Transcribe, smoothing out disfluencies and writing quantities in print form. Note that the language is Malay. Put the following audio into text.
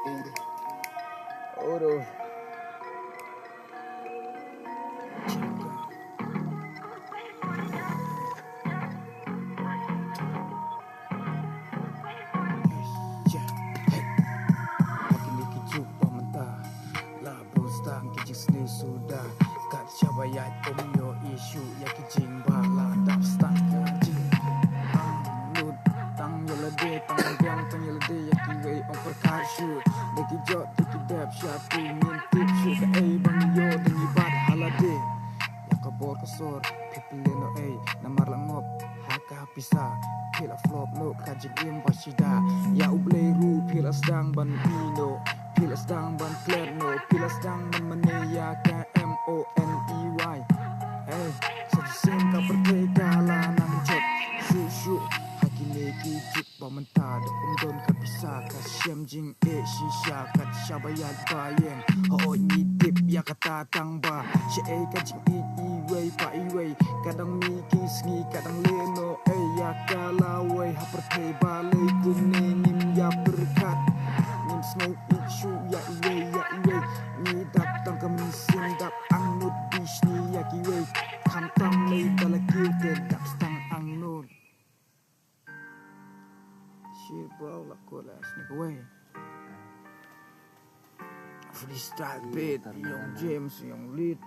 Oro. Sudah kat syabayat omyo isu ya kijing bala dap stang kajing lut tang yelade tang biang tang yelade ya kiwe on perkashu deki jot deki dap syatu mintip shu ka ei bang yo dan ibat halade ya kabor kasor pipileno ei namar langop haka pisa pila flop no kajing im basida ya ubleru pila sedang ban pino pila sedang ban klerno pila sedang ban meneya KMONEY hey sajisin ka pertegala nang jot shushu hakine ki juk pamenta de umdon ka bisa ka syem jing shisha kat syabayat bayeng ho ni dip ya kata tangba she ka jing wei pa wei kadang mi ki sngi kadang leno ya kalawai ha pertei balai kumne nim ya berkat nim snow isu ya iwe ni datang ke mesin dap anut bisni ya kiwe kantang lei balakil ke dap stang anut shit bro lakola sneak away freestyle beat yung James yung lead